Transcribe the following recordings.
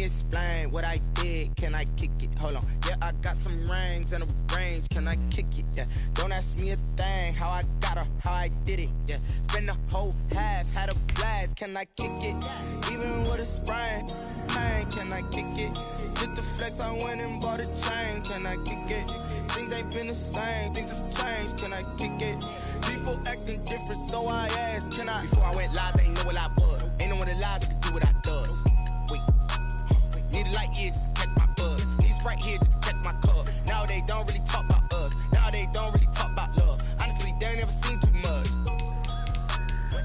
explain what I did. Can I kick it? Hold on. Yeah, I got some rings and a range. Can I kick it? Yeah. Don't ask me a thing. How I got her, how I did it. Yeah. Spend the whole half, had a blast. Can I kick it? Even with a sprain. Pain, can I kick it? Just the flex, I went and bought a chain. Can I kick it? Things ain't been the same. Things have changed. Can I kick it? People acting different, so I asked, can I? Before I went live, they ain't know what I was. Ain't no one alive that could do what I does. Wait. Need a light here just to catch my buzz. Need Sprite here just to catch my cup. Now they don't really talk about us. Now they don't really talk about love. Honestly, they ain't never seen too much.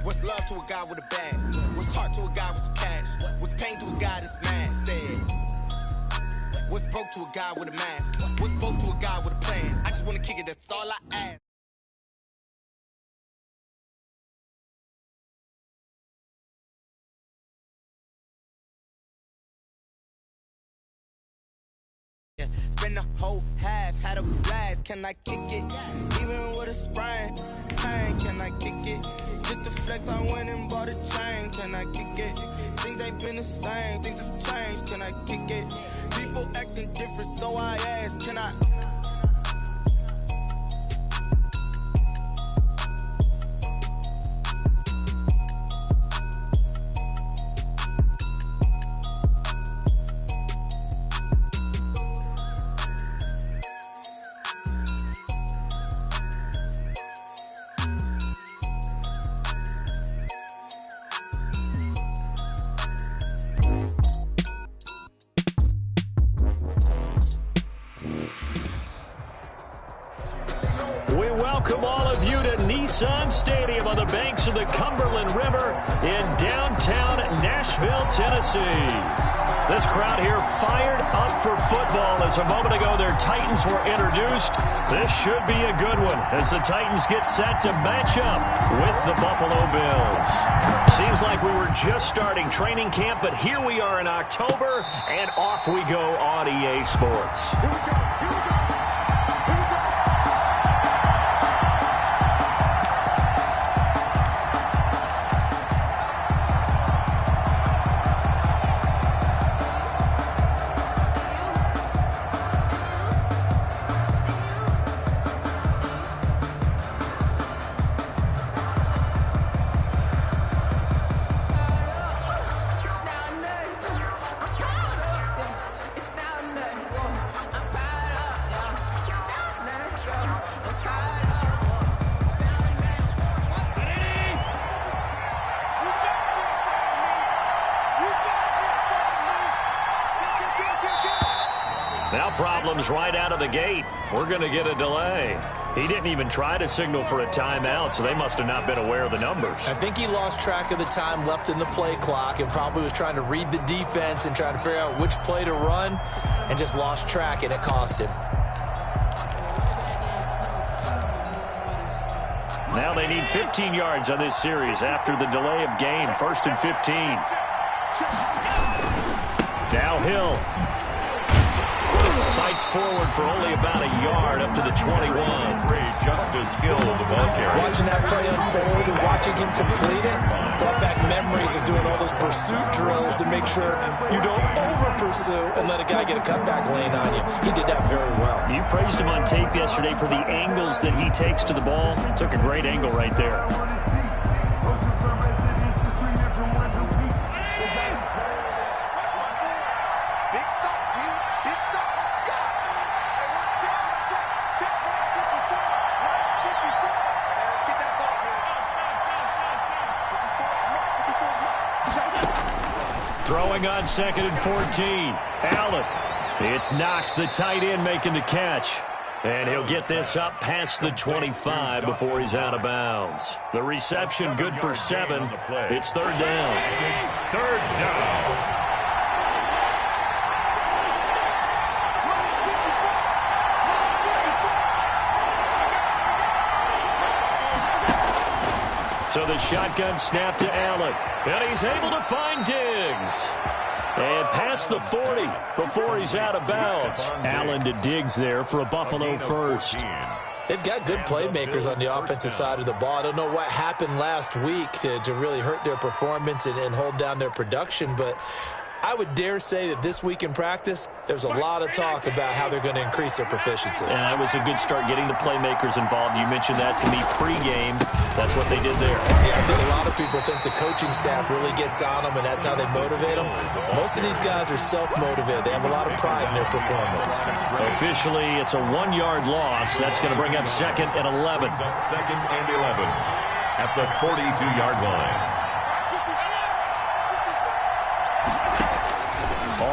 What's love to a guy with a bag? What's heart to a guy with some cash? What's pain to a guy that's mad? Said. What's broke to a guy with a mask? What's broke to a guy with a plan? I just wanna kick it, that's all I ask. Spend the whole half, had a blast. Can I kick it? Even with a sprain. Pain, can I kick it? Just the flex, I went and bought a chain. Can I kick it? Things ain't been the same. Things have changed. Can I kick it? People acting different, so I asked, can I? We welcome all of you to Nissan Stadium on the banks of the Cumberland River in downtown Nashville, Tennessee. This crowd here fired up for football as a moment ago their Titans were introduced. This should be a good one as the Titans get set to match up with the Buffalo Bills. Seems like we were just starting training camp, but here we are in October, and off we go on EA Sports. Here we go. Now problems right out of the gate. We're going to get a delay. He didn't even try to signal for a timeout, so they must have not been aware of the numbers. I think he lost track of the time left in the play clock and probably was trying to read the defense and trying to figure out which play to run and just lost track, and it cost him. Now they need 15 yards on this series after the delay of game. 1st and 15. Now Hill fights forward for only about a yard up to the 21. Just as skilled the ball carrier. Watching that play unfold and watching him complete it brought back memories of doing all those pursuit drills to make sure you don't over-pursue and let a guy get a cutback lane on you. He did that very well. You praised him on tape yesterday for the angles that he takes to the ball. Took a great angle right there. Throwing on 2nd and 14. Allen. It's Knox, the tight end, making the catch. And he'll get this up past the 25 before he's out of bounds. The reception good for 7. It's 3rd down. It's 3rd down. So the shotgun snap to Allen. And he's able to find Diggs. And past the 40 before he's out of bounds. Allen to Diggs there for a Buffalo first. They've got good playmakers on the offensive side of the ball. I don't know what happened last week to really hurt their performance and hold down their production, but I would dare say that this week in practice, there's a lot of talk about how they're going to increase their proficiency. And that was a good start getting the playmakers involved. You mentioned that to me pregame. That's what they did there. Yeah, I think a lot of people think the coaching staff really gets on them, and that's how they motivate them. Most of these guys are self-motivated. They have a lot of pride in their performance. Officially, it's a 1-yard loss. That's going to bring up 2nd and 11. Second and 11 at the 42-yard line.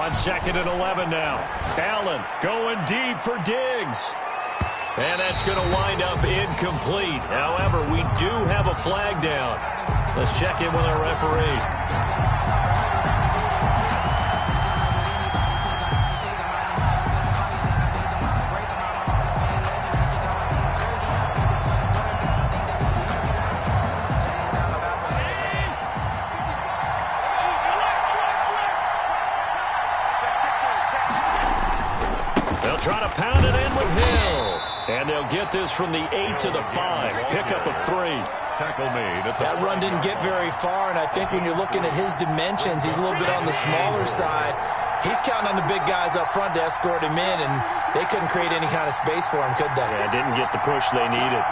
On 2nd and 11 now. Allen going deep for Diggs. And that's going to wind up incomplete. However, we do have a flag down. Let's check in with our referee. Try to pound it in with Hill. And they'll get this from the 8 to the 5. Pick up a 3. Tackle made. That run didn't get very far, and I think when you're looking at his dimensions, he's a little bit on the smaller side. He's counting on the big guys up front to escort him in, and they couldn't create any kind of space for him, could they? Yeah, didn't get the push they needed.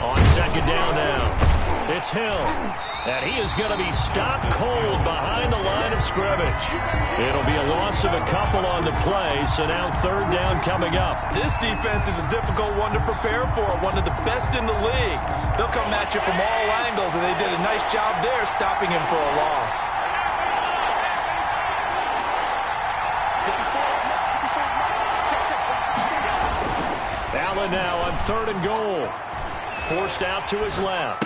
On 2nd down now, it's Hill. And he is going to be stopped cold behind the line of scrimmage. It'll be a loss of a couple on the play, so now 3rd down coming up. This defense is a difficult one to prepare for, one of the best in the league. They'll come at you from all angles, and they did a nice job there stopping him for a loss. Allen now on 3rd and goal. Forced out to his left.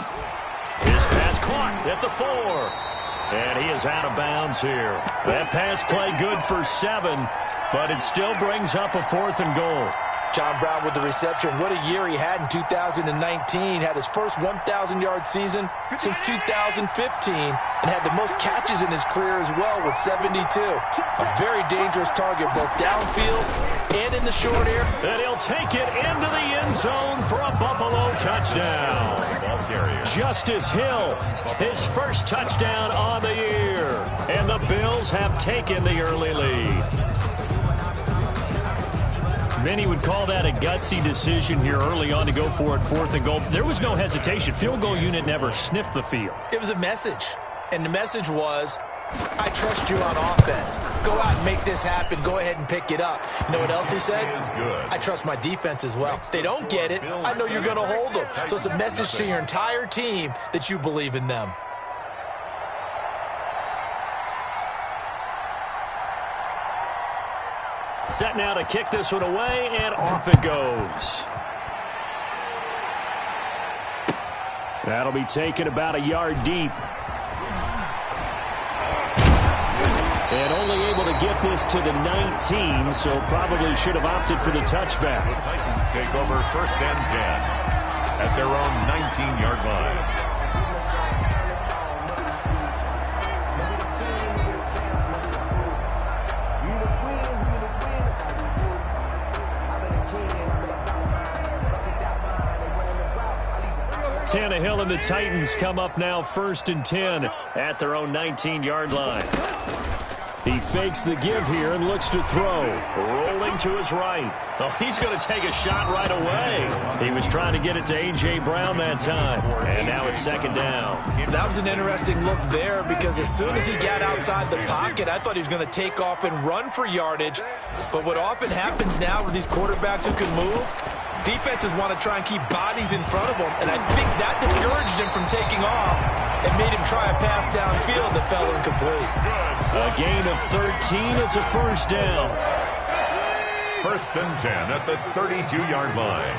His pass caught at the 4. And he is out of bounds here. That pass play good for 7, but it still brings up a 4th and goal. John Brown with the reception. What a year he had in 2019. Had his first 1,000-yard season since 2015 and had the most catches in his career as well with 72. A very dangerous target both downfield and in the short air. And he'll take it into the end zone for a Buffalo touchdown. Justice Hill, his first touchdown on the year. And the Bills have taken the early lead. Many would call that a gutsy decision here early on to go for it 4th and goal. There was no hesitation. Field goal unit never sniffed the field. It was a message, and the message was, I trust you on offense. Go out and make this happen. Go ahead and pick it up. You know what else he said? I trust my defense as well. If they don't get it, I know you're going to hold them. So it's a message to your entire team that you believe in them. Set now to kick this one away, and off it goes. That'll be taken about a yard deep. And only able to get this to the 19, so probably should have opted for the touchback. The Titans take over 1st and 10 at their own 19-yard line. Tannehill and the Titans come up now 1st and 10 at their own 19-yard line. He fakes the give here and looks to throw. Rolling to his right. Oh, he's going to take a shot right away. He was trying to get it to A.J. Brown that time. And now it's 2nd down. That was an interesting look there because as soon as he got outside the pocket, I thought he was going to take off and run for yardage. But what often happens now with these quarterbacks who can move, defenses want to try and keep bodies in front of them, and I think that discouraged him from taking off and made him try a pass downfield that fell incomplete. A gain of 13. It's a 1st down. 1st and 10 at the 32-yard line.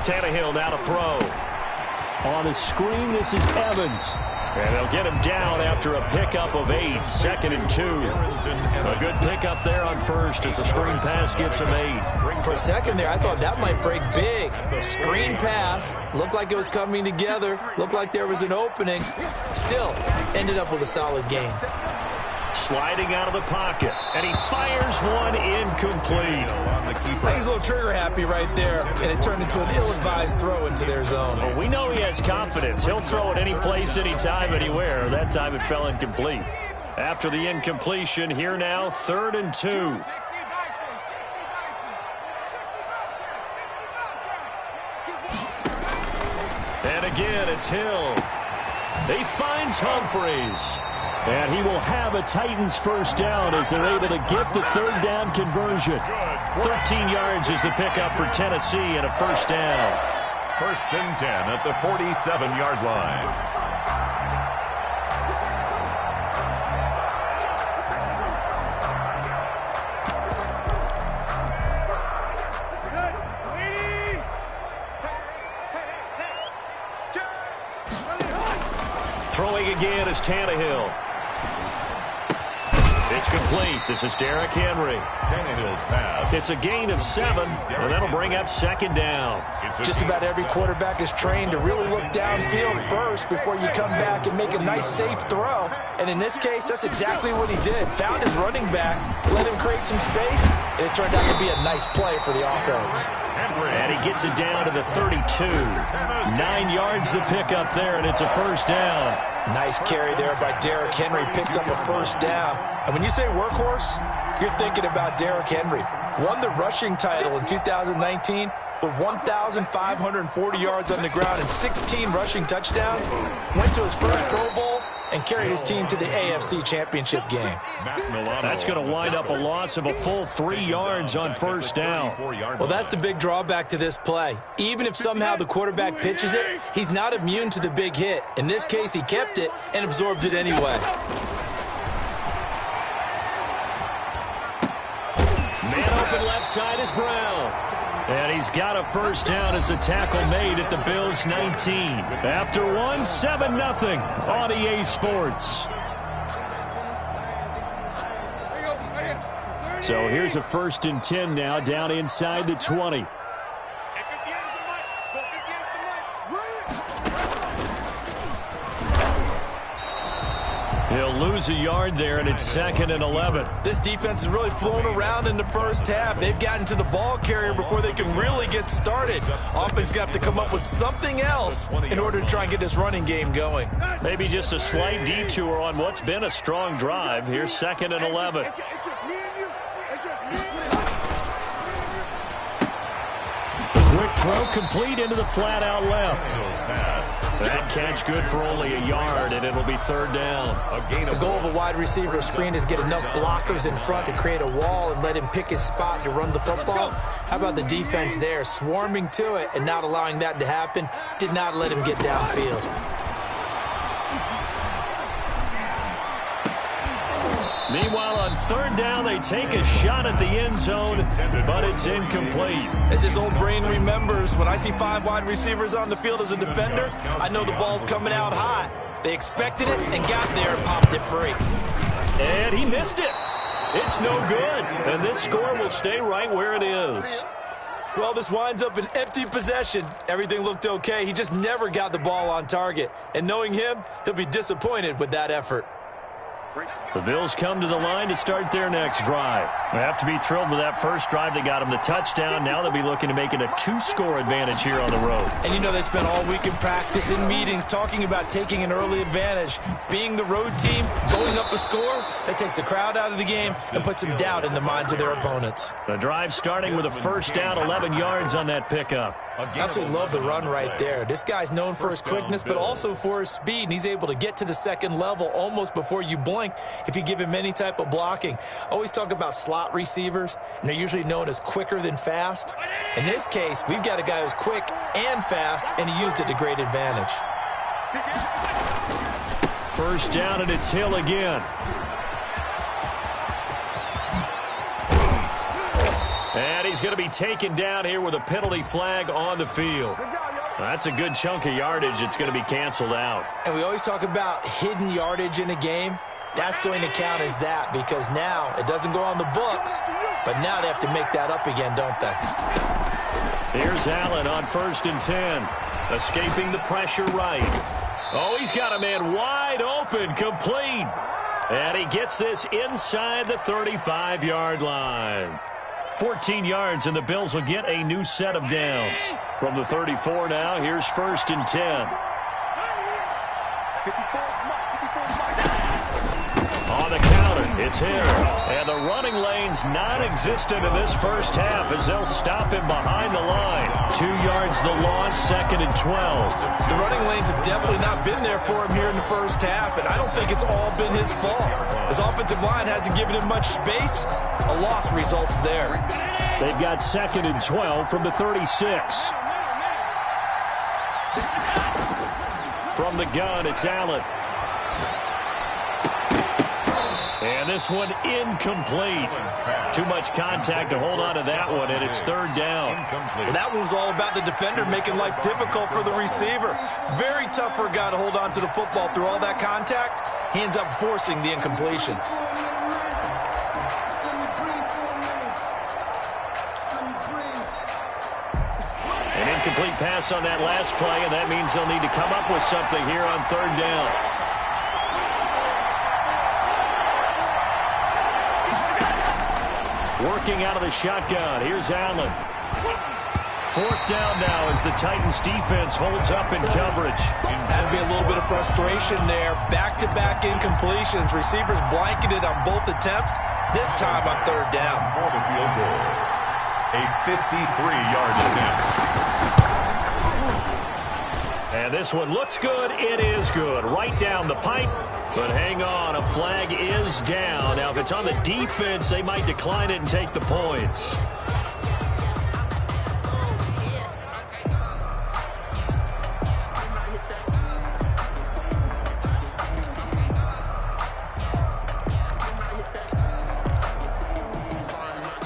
Tannehill now to throw. On the screen, this is Evans. And they'll get him down after a pickup of 8. 2nd and 2. A good pickup there on 1st as the screen pass gets him 8. For a second there, I thought that might break big. Screen pass. Looked like it was coming together. Looked like there was an opening. Still, ended up with a solid gain. sliding out of the pocket, and he fires one incomplete. He's a little trigger happy right there, and it turned into an ill-advised throw into their zone. Well, we know he has confidence. He'll throw it any place, anytime, anywhere. That time it fell incomplete. After the incompletion, here now, 3rd and 2. And again, it's Hill. He finds Humphreys. And he will have a Titans first down as they're able to get the 3rd down conversion. 13 yards is the pickup for Tennessee and a first down. 1st and 10 at the 47-yard line. Throwing again is Tannehill. It's complete. This is Derrick Henry. Tannehill's pass. It's a gain of 7, and that'll bring up 2nd down. Just about every quarterback is trained to really look downfield first before you come back and make a nice, safe throw. And in this case, that's exactly what he did. Found his running back, let him create some space, and it turned out to be a nice play for the offense. And he gets it down to the 32. 9 yards to pick up there, and it's a first down. Nice carry there by Derrick Henry. Picks up a first down. And when you say workhorse, you're thinking about Derrick Henry. Won the rushing title in 2019 with 1,540 yards on the ground and 16 rushing touchdowns. Went to his first Pro Bowl and carried his team to the AFC Championship game. That's going to wind up a loss of a full 3 yards on first down. Well, that's the big drawback to this play. Even if somehow the quarterback pitches it, he's not immune to the big hit. In this case, he kept it and absorbed it anyway. Man open left side is Brown. And he's got a first down as the tackle made at the Bills' 19. After one, 7-0 on EA Sports. So here's a 1st and 10 now down inside the 20. He'll lose a yard there, and it's 2nd and 11. This defense has really flown around in the first half. They've gotten to the ball carrier before they can really get started. Offense got to come up with something else in order to try and get this running game going. Maybe just a slight detour on what's been a strong drive. Here's 2nd and 11. Quick throw complete into the flat out left. That catch good for only a yard, and it'll be 3rd down. The goal of a wide receiver screen is get enough blockers in front to create a wall and let him pick his spot to run the football. How about the defense there, swarming to it and not allowing that to happen? Did not let him get downfield. Meanwhile, on 3rd down, they take a shot at the end zone, but it's incomplete. As his old brain remembers, when I see 5 wide receivers on the field as a defender, I know the ball's coming out hot. They expected it and got there and popped it free. And he missed it. It's no good, and this score will stay right where it is. Well, this winds up an empty possession. Everything looked okay. He just never got the ball on target. And knowing him, he'll be disappointed with that effort. The Bills come to the line to start their next drive. They have to be thrilled with that first drive. They got them the touchdown. Now they'll be looking to make it a 2-score advantage here on the road. And you know they spent all week in practice, in meetings, talking about taking an early advantage. Being the road team, going up a score, that takes the crowd out of the game and puts some doubt in the minds of their opponents. The drive starting with a first down, 11 yards on that pickup. Absolutely love the run right there. This guy's known for his quickness, but also for his speed, and he's able to get to the second level almost before you blink if you give him any type of blocking. Always talk about slot receivers, and they're usually known as quicker than fast. In this case, we've got a guy who's quick and fast, and he used it to great advantage. First down, and it's Hill again. And he's going to be taken down here with a penalty flag on the field. That's a good chunk of yardage. It's going to be canceled out. And we always talk about hidden yardage in a game. That's going to count as that because now it doesn't go on the books, but now they have to make that up again, don't they? Here's Allen on 1st and 10. Escaping the pressure right. Oh, he's got a man wide open, complete. And he gets this inside the 35-yard line. 14 yards, and the Bills will get a new set of downs. From the 34 now, here's 1st and 10. On the counter, it's Hill. And the running lane's non-existent in this first half as they'll stop him behind the line. 2 yards the loss, 2nd and 12. The running lanes have definitely not been there for him here in the first half, and I don't think it's all been his fault. His offensive line hasn't given him much space. A loss results there. They've got 2nd and 12 from the 36. From the gun, it's Allen. And this one incomplete. Too much contact to hold on to that one, and it's 3rd down. Well, that one was all about the defender making life difficult for the receiver. Very tough for a guy to hold on to the football through all that contact. He ends up forcing the incompletion. An incomplete pass on that last play, and that means they'll need to come up with something here on 3rd down. Working out of the shotgun. Here's Allen. 4th down now as the Titans defense holds up in coverage. Has to be a little bit of frustration there. Back-to-back incompletions. Receivers blanketed on both attempts. This time on 3rd down. For the field goal. A 53-yard attempt. And this one looks good. It is good. Right down the pipe. But hang on, a flag is down. Now, if it's on the defense, they might decline it and take the points.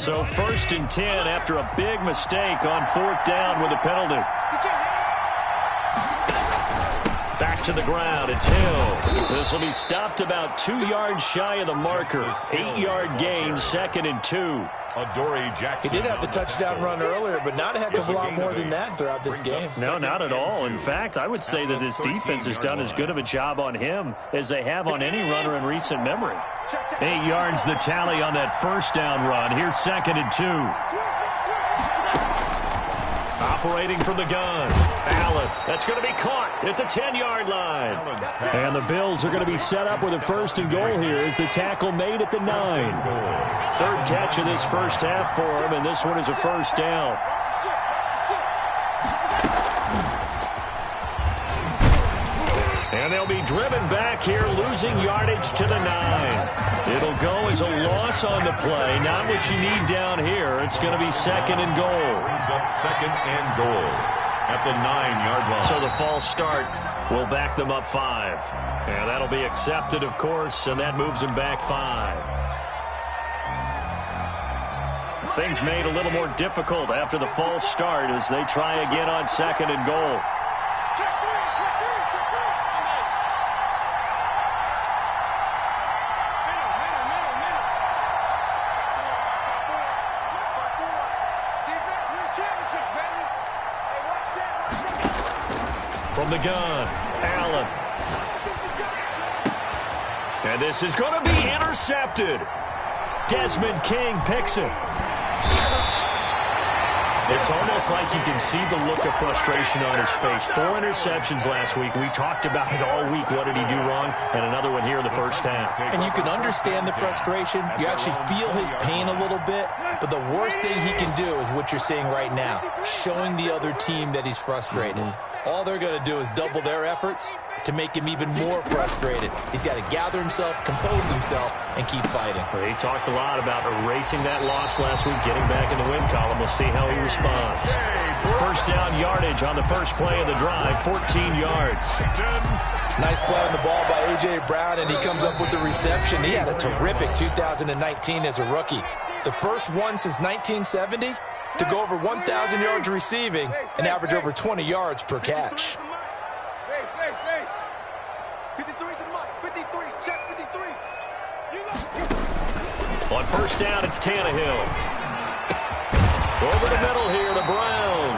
So 1st and 10 after a big mistake on 4th down with a penalty. Back to the ground, it's Hill. This will be stopped about 2 yards shy of the marker. 8-yard gain, 2nd and 2. He did have the touchdown run earlier, but not a heck of a lot more than that throughout this game. No, not at all. In fact, I would say that this defense has done as good of a job on him as they have on any runner in recent memory. 8 yards the tally on that 1st down run. Here's 2nd and 2. Operating from the gun. Allen. That's going to be caught at the 10-yard line. And the Bills are going to be set up with a 1st and goal here as the tackle made at the 9. 3rd catch of this first half for him, and this one is a 1st down. And they'll be driven back here, losing yardage to the 9. It'll go as a loss on the play. Not what you need down here. It's going to be 2nd and goal. Brings up 2nd and goal at the 9-yard line. So the false start will back them up 5. And that'll be accepted, of course, and that moves them back 5. Things made a little more difficult after the false start as they try again on 2nd and goal. From the gun, Allen. And this is going to be intercepted. Desmond King picks it. It's almost like you can see the look of frustration on his face. 4 interceptions last week. We talked about it all week. What did he do wrong? And another one here in the first half. And you can understand the frustration. You actually feel his pain a little bit. But the worst thing he can do is what you're seeing right now, showing the other team that he's frustrated. All they're going to do is double their efforts to make him even more frustrated. He's got to gather himself, compose himself, and keep fighting. Well, he talked a lot about erasing that loss last week, getting back in the win column. We'll see how he responds. 1st down yardage on the first play of the drive, 14 yards. Nice play on the ball by A.J. Brown, and he comes up with the reception. He had a terrific 2019 as a rookie. The first one since 1970 to go over 1,000 yards receiving and average over 20 yards per catch. On 1st down, it's Tannehill. Over the middle here to Brown.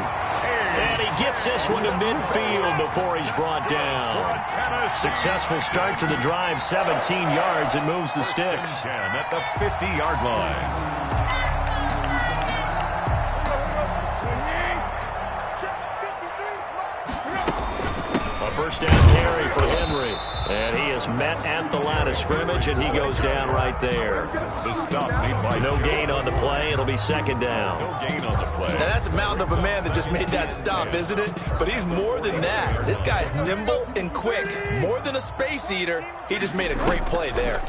And he gets this one to midfield before he's brought down. Successful start to the drive, 17 yards, and moves the sticks. At the 50-yard line. First down carry for Henry. And he is met at the line of scrimmage, and he goes down right there. The stop made by no gain on the play. It'll be second down. No gain on the play. Now that's a mountain of a man that just made that stop, isn't it? But he's more than that. This guy's nimble and quick. More than a space eater. He just made a great play there.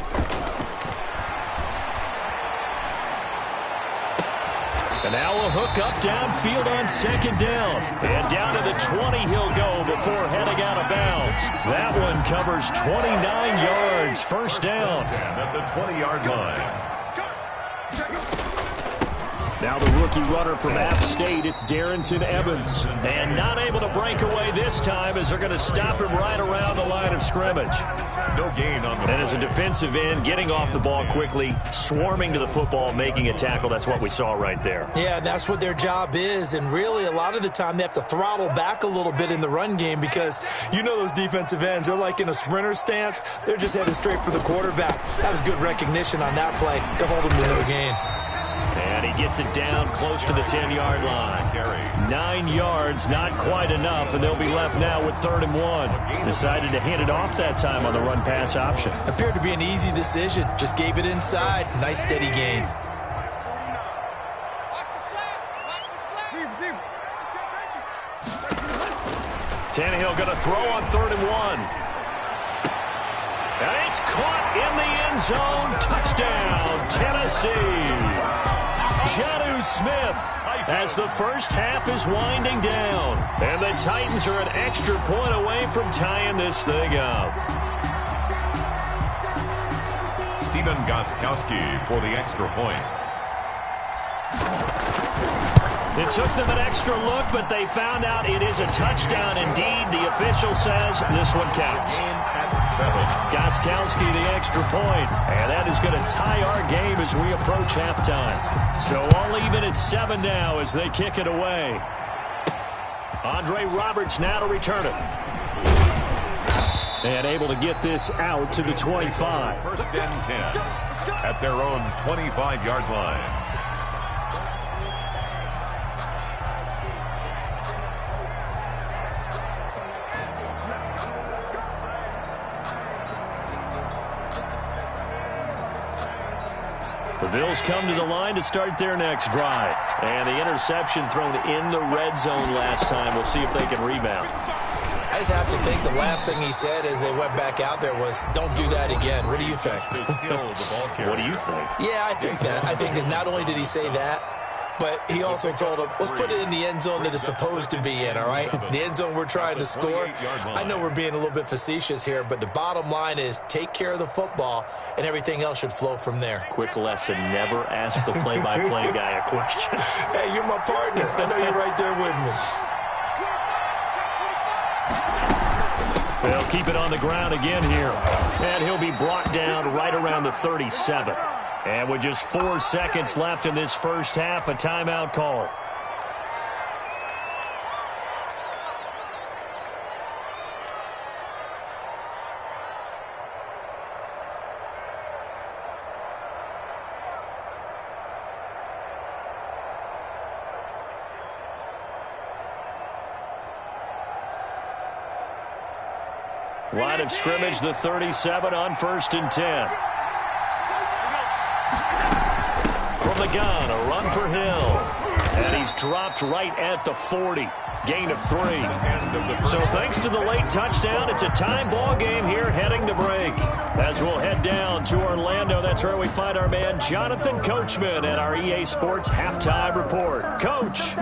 And now a hook up downfield on second down. And down to the 20 he'll go before heading out of bounds. That one covers 29 yards. First down. At the 20-yard line. Now the rookie runner from App State, it's Darrington Evans. And not able to break away this time as they're going to stop him right around the line of scrimmage. No gain on the And as a defensive end, getting off the ball quickly, swarming to the football, making a tackle, that's what we saw right there. Yeah, and that's what their job is. And really, a lot of the time, they have to throttle back a little bit in the run game because you know those defensive ends, they're like in a sprinter stance. They're just headed straight for the quarterback. That was good recognition on that play to hold him to no gain. And he gets it down close to the 10-yard line. 9 yards, not quite enough, and they'll be left now with 3rd and 1. Decided to hand it off that time on the run-pass option. Appeared to be an easy decision. Just gave it inside. Nice, steady gain. Tannehill going to throw on 3rd and 1. And it's caught in the end zone. Touchdown, Tennessee. Jonnu Smith as the first half is winding down. And the Titans are an extra point away from tying this thing up. Stephen Gostkowski for the extra point. It took them an extra look, but they found out it is a touchdown indeed. The official says this one counts. At 7. Gostkowski the extra point, and that is going to tie our game as we approach halftime. So all even at 7 now as they kick it away. Andre Roberts now to return it. And able to get this out to the 25. First and 10 at their own 25-yard line. The Bills come to the line to start their next drive. And the interception thrown in the red zone last time. We'll see if they can rebound. I just have to think the last thing he said as they went back out there was, don't do that again. What do you think? What do you think? Yeah, I think that. I think that not only did he say that, but he also told him, let's put it in the end zone that it's supposed to be in, all right? The end zone we're trying to score. I know we're being a little bit facetious here, but the bottom line is take care of the football, and everything else should flow from there. Quick lesson, never ask the play-by-play guy a question. Hey, you're my partner. I know you're right there with me. They'll keep it on the ground again here. And he'll be brought down right around the 37. And with just 4 seconds left in this first half, a timeout call. Line of scrimmage, the 37 on 1st and 10. From the gun, a run for Hill. And he's dropped right at the 40. Gain of 3. So thanks to the late touchdown, it's a time ball game here heading to break. As we'll head down to Orlando, that's where we find our man Jonathan Coachman at our EA Sports Halftime Report. Coach.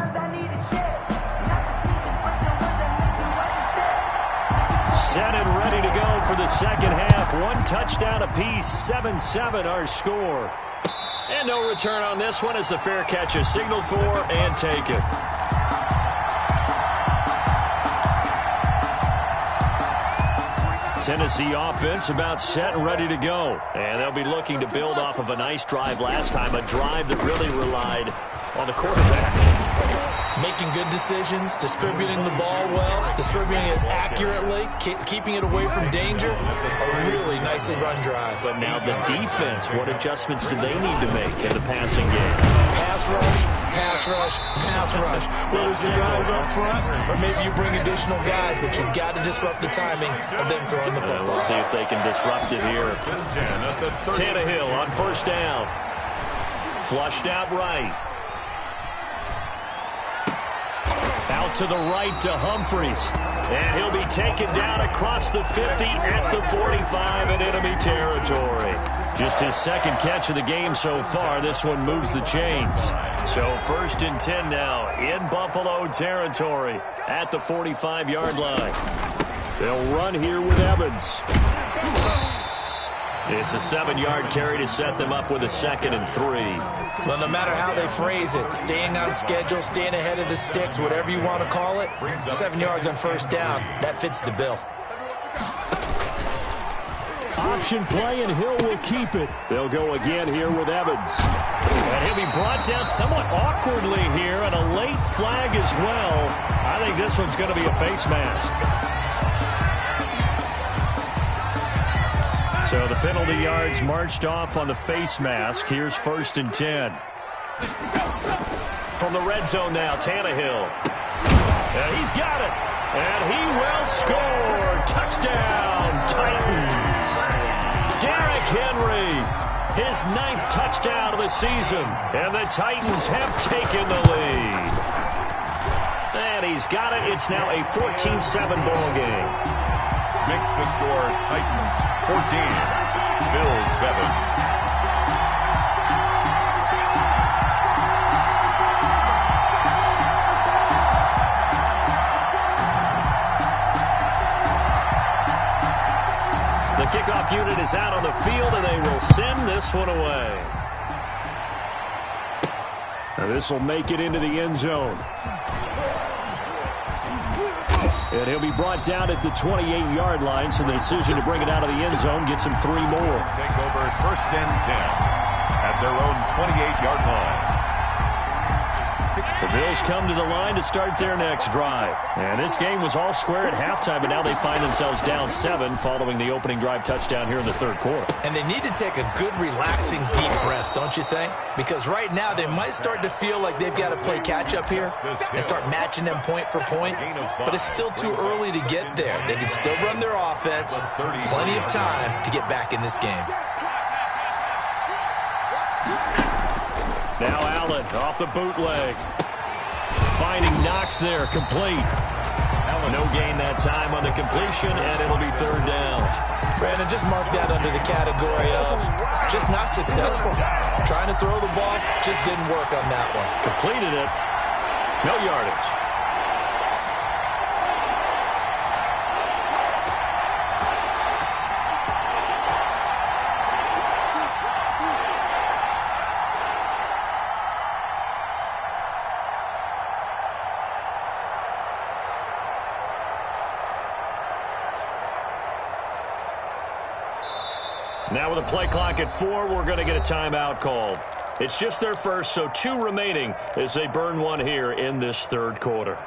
Set and ready to go for the second half. 1 touchdown apiece, 7-7 our score. And no return on this one as the fair catch is signaled for and taken. Tennessee offense about set and ready to go. And they'll be looking to build off of a nice drive last time, a drive that really relied on the quarterback. Making good decisions, distributing the ball well, distributing it accurately, keeping it away from danger. A really nicely run drive. But now the defense, what adjustments do they need to make in the passing game? Pass rush, pass rush, pass rush. Whether it's the guys up front or maybe you bring additional guys, but you've got to disrupt the timing of them throwing the football. We'll see if they can disrupt it here. Tannehill on first down. Flushed out right. Out to the right to Humphries. And he'll be taken down across the 50 at the 45 in enemy territory. Just his second catch of the game so far. This one moves the chains. So 1st and 10 now in Buffalo territory at the 45-yard line. They'll run here with Evans. It's a 7-yard carry to set them up with a 2nd and 3. Well, no matter how they phrase it, staying on schedule, staying ahead of the sticks, whatever you want to call it, 7 yards on first down, that fits the bill. Option play, and Hill will keep it. They'll go again here with Evans. And he'll be brought down somewhat awkwardly here, and a late flag as well. I think this one's going to be a face mask. So the penalty yards marched off on the face mask. Here's 1st and 10. From the red zone now, Tannehill. And he's got it. And he will score. Touchdown, Titans. Derrick Henry, his 9th touchdown of the season. And the Titans have taken the lead. And he's got it. It's now a 14-7 ball game. Makes the score Titans 14, Bills 7. The kickoff unit is out on the field, and they will send this one away. Now this will make it into the end zone. And he'll be brought down at the 28-yard line, so the decision to bring it out of the end zone gets him 3 more. Take over 1st and 10 at their own 28-yard line. The Bills come to the line to start their next drive. And this game was all square at halftime, but now they find themselves down 7 following the opening drive touchdown here in the 3rd quarter. And they need to take a good, relaxing, deep breath, don't you think? Because right now they might start to feel like they've got to play catch-up here and start matching them point for point. But it's still too early to get there. They can still run their offense. Plenty of time to get back in this game. Now Allen off the bootleg. Finding Knox there, complete. No gain that time on the completion, and it'll be 3rd down. Brandon, just mark that under the category of just not successful. Trying to throw the ball, just didn't work on that one. Completed it. No yardage. Now with a play clock at 4, we're going to get a timeout called. It's just their first, so 2 remaining as they burn one here in this 3rd quarter.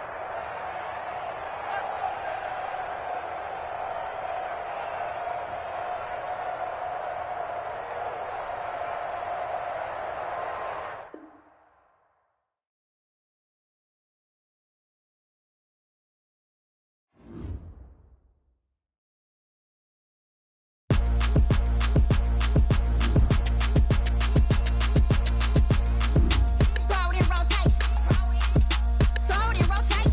Throw it in rotation.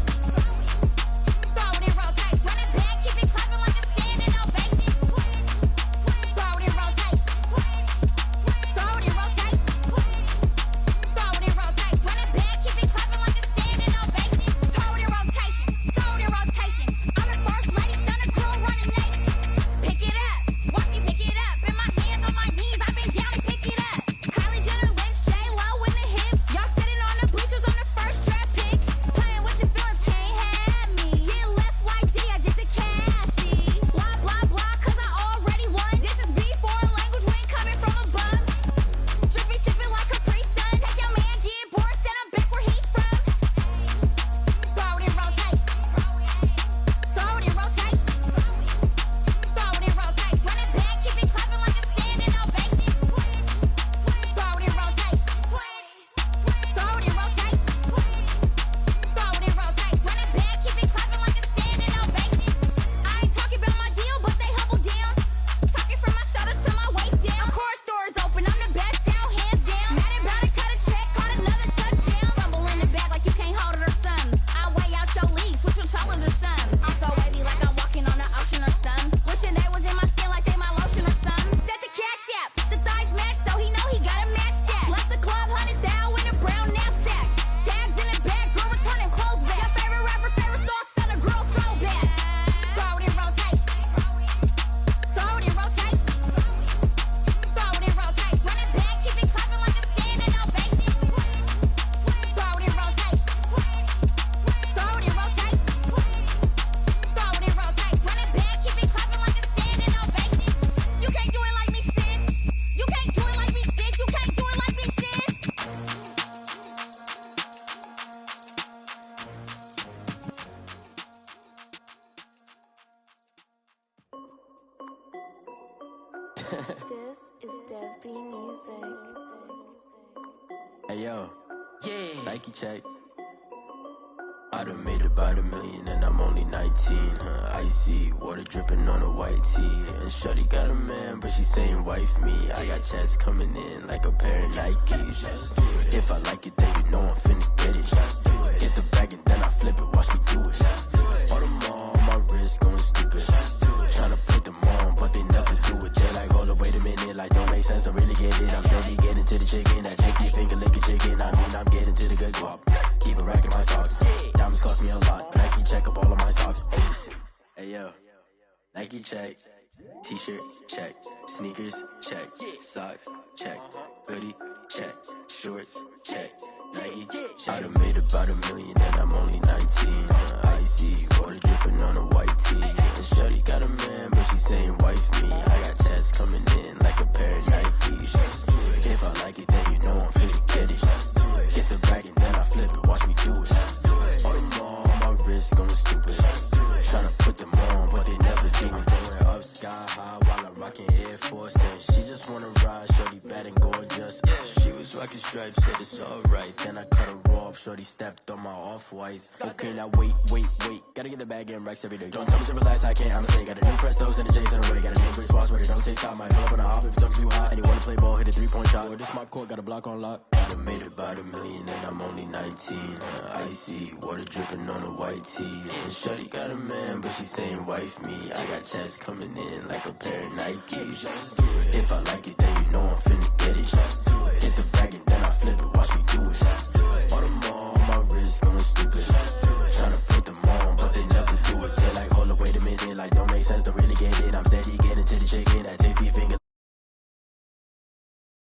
This is Dev B Music. Hey yo, yeah. Nike check. I done made about $1 million and I'm only 19. Icy water dripping on a white tee. And shorty got a man, but she saying wife me. I got checks coming in like a pair of Nikes. If I like it, then you know I'm finna get it. Get the bag and then I flip it, watch me do it. All them on my wrist going stupid. Tryna put them on, but they never do it. They like, hold up, wait a minute, like don't make sense, don't really get it. I'm steady getting to the chicken, that tasty finger licking chicken. I mean, I'm getting to the good guap. Keep a rack in my socks. Diamonds cost me a lot. Nike check up all of my socks. Hey yo, Nike check. T-shirt check. Sneakers check. Socks check. Hoodie check. Shorts check. Nike check. I done made about $1 million and I'm only 19. Icy water dripping on a white tee. And shorty got a man, but she saying wife me. I got checks coming in like a pair of Nikes. If I like it, then you know I'm finna get it. Get the bag and then I flip it, watch me do it. All them on my wrist going stupid. Tryna put them on, but they never do it. Going up sky high while I'm rocking Air Force. And she just wanna ride, shorty bad and gorgeous. She was rocking stripes, said it's alright. Then I cut her off, shorty stepped on my off-whites. Okay, now wait. Gotta get the bag and racks every day. Don't tell me to relax, I can't, I'ma say. Got a new Prestos and a J's in the way. Got a new British watch, but it don't take time. Might pull up on a hop if it's too hot. And you wanna play ball, hit a 3-point shot. Or this my court, got a block on lock. I done made about $1 million and I'm only 19. Icy water dripping on a white tee. And shorty got a man, but she saying wife me. I got checks coming in like a pair of Nikes. If I like it, then you know I'm finna get it. Hit the bag and then I flip it, watch me do it. All them on my wrist going stupid. Tryna put them on, but they never do it. They like, hold up, wait a minute, like don't make sense, don't really get it. I'm steady getting to the chicken.